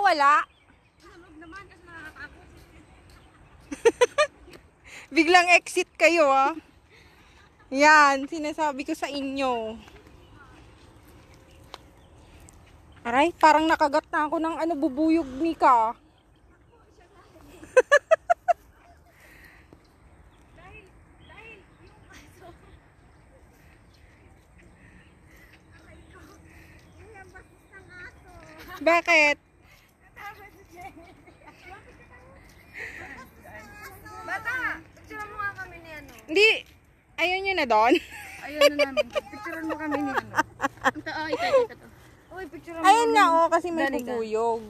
nawala? naman kasi nakakatakot. Biglang exit kayo, ah. Yan, sinasabi ko sa inyo. Aray, parang nakagat na ako ng bubuyog ni ka. Dahil yung aso. Yung basis ng aso. Bakit? Bata, picturean mo nga kami ni ano. Hindi, ayun nyo na doon. Ayun na namin. Picturean mo kami ni ano. Ito, ito to. Uy, picturean mo. Ayun nga, oh, kasi may Dali ka. bubuyog.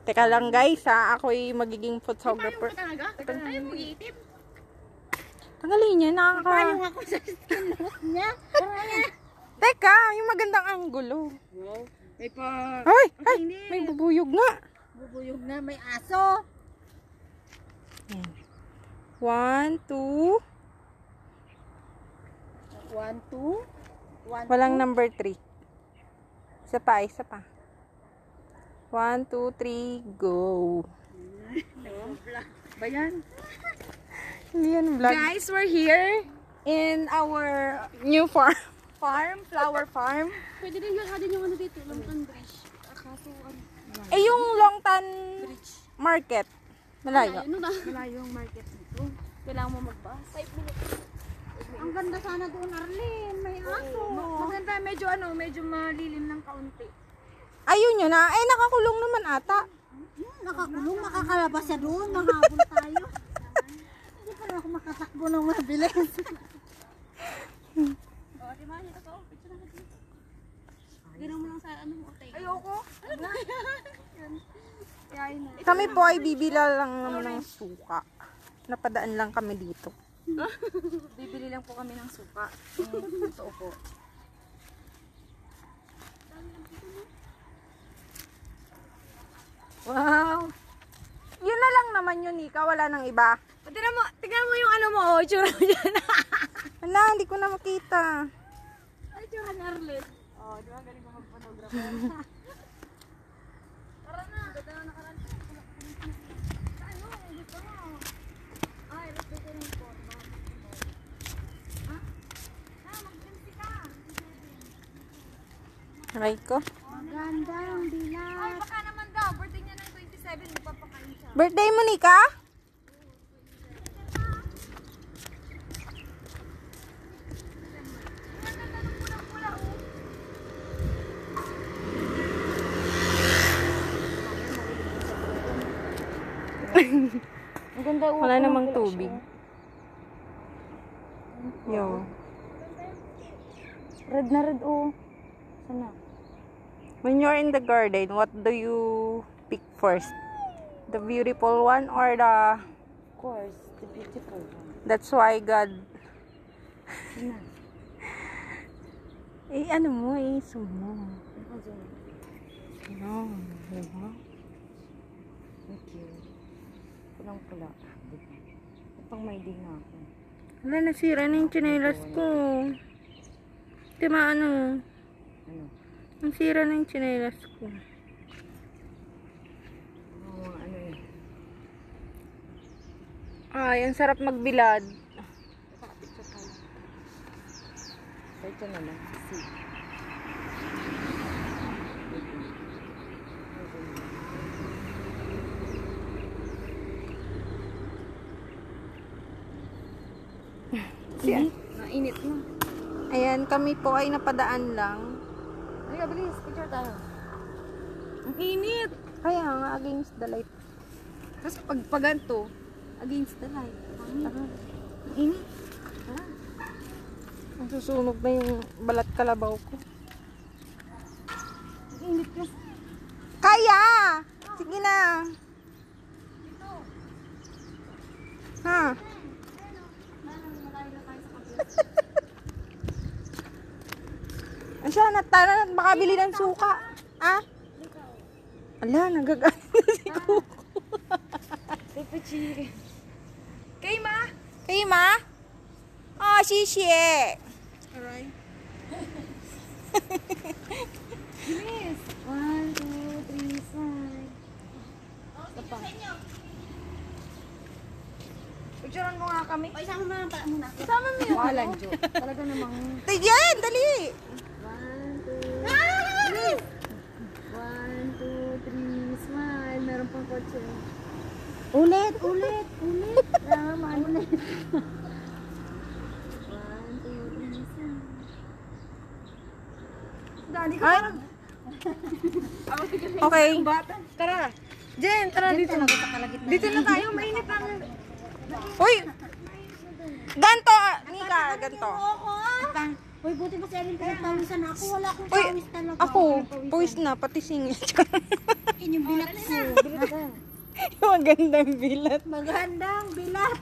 Teka lang guys, ha. Ako'y magiging photographer. Talaga? Tayo mag-iitip. Tanggalin niya, Payong ako sa skin niya. Teka, yung magandang anggulo. Wow. May pa... Ay, ay, hindi. may bubuyog nga. Bubuyog na, may aso. Yan. 1, 2. 1, 2. Walang number 3. Isa pa, isa pa. 1, 2, 3, go. Ba yan? Hindi yan vlog. Guys, we're here. In our new farm, flower farm. Pwede din yung ano dito, Longtan Bridge. Kaso ano? Eh, yung Longtan Market. Malayo. Malayo yung market dito. Kailangan mo mag-bus. 5 minutes. Ang ganda sana doon, Arlene. May aso. Maganda, medyo malilim ng kaunti. Ayun yun na. Eh, nakakulong naman ata. Nakakulong, makakalabas siya doon. Mahabol tayo. Hindi pa ako makatakbo ng mabilis. Di ba? Ito to. Picture na dito. Gano'n mo lang sa ano mo. Ayoko. Kami po ay bibila lang naman ng suka. Napadaan lang kami dito. Bibili lang po kami ng suka. Totoo po. Wow! Yun na lang naman yun, Nika. Wala nang iba. Tingnan mo yung ano mo. Oh, tsura mo dyan. Wala, hindi ko na makita. Ay, tsura ni Arlene. Oh, di ba? Galing ko mag-photographer. Tara na. Ganda na nakaraan. Ano? Gusto mo? Ay, gusto ko ng forma. Ha? Mag-MC ka. Aray ko. Maganda ang dilat. Ay, baka naman daw. Birthday niya ng 27. Magpapakain siya. Birthday mo, Nika? Ang ganda. Wala namang tubig. Yo. Red na red, oh. Sana? When you're in the garden, what do you pick first? The beautiful one or the... Of course, the beautiful one. That's why God... Sana? Eh, ano mo eh, sumo. Ano, diba? Thank you. Pulang-pula. Pang may din na ako. Wala, nasira na yung tsinelas ko. Diba ano? Ano? Nasira na yung tsinelas ko. Ano yun? Ay, ang sarap magbilad. Picture tayo. Ito naman. See. Siya. Mainit na. Ayan, kami po ay napadaan lang. Halika, bilis. Picture tayo. Ang init. Kaya nga, against the light. Kasi pag ganito, against the light. Ang init. Ang susunog na yung balat kalabaw ko. Ang init kasi. Kaya! Sige na. Ha? Asya, natara na makabili ng suka. Ah? Ala, nagagalit na si Kuko. Kay ma? Kay ma? Oh, shishi. Alright. Yes. 1, 2, 3, smile. Isa pa. Picturean mo nga kami. O, isama mo na muna. Isama mo yun. Walan, Jo. Talaga namang... Tigyan, dali. 1, 2, 3, smile. Meron pang kotse. Ulit. Tama, ulit. 1, 2, 3, smile. Daddy ka Ay. parang... Okay. Tara. Jen, tara dito. Dito na tayo. Mainit ang... Uy! Ganto, Nika, ganto. Uy, buti ba si Erin pinagpawisan ako? Wala akong Uy, pawis talaga. ako, pawis na, pati singit. Yun yung bilat ko. Magandang bilat. Magandang bilat.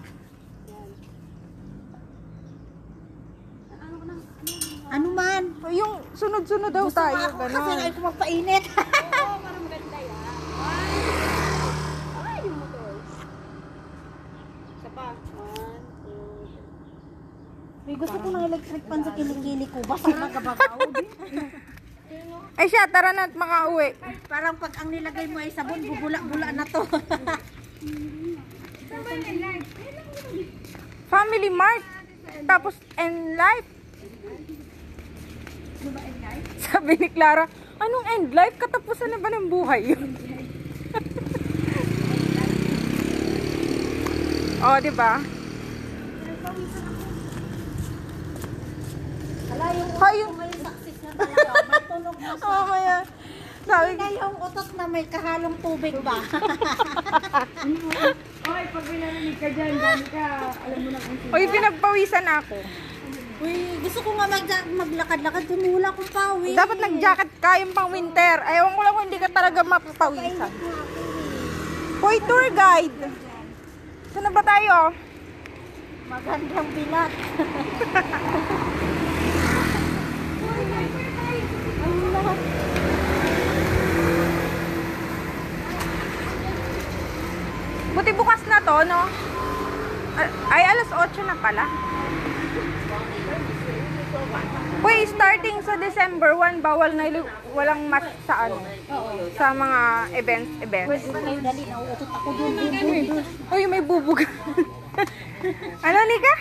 Ano man? Yung sunod-sunod daw Gusto tayo, nga ako kasi gano'n. ayaw ko magpainit. Oo, parang maganda yan. Ay, yung motor. Isa pa. 1, 2, 3. May gusto ko ng electric pan sa kilikili ko. Basta nagabagaw. Ay siya, tara na at makauwi. Parang pag ang nilagay mo ay sabon, bubula-bula na to. Family Mart. Tapos End Life. Sabi ni Clara, anong End Life? Katapusan na ba ng buhay yun? Oh, di ba? Hala, yung Hayun. may success na talaga. May tunog na siya. Oh, kaya. Sabi Hindi yung utot na may kahalong tubig ba? Oy, pag binarinig ka dyan, dami ka, alam mo na kung sino. Uy, pinagpawisan ako. Uy, gusto ko nga maglakad-lakad. Tumula kong pawis. Dapat nag-jacket ka yung pang winter. Ewan ko lang kung hindi ka talaga mapapawisan. Hoy, tour guide. Saan na ba tayo? Magandang bilat. Buti bukas na to, no? Ay, alas 8 na pala. Uy, starting sa December 1, bawal na walang mask sa ano? Sa mga events. Dali, nauutot ako dun. Uy, may bubog. Ano, Nika?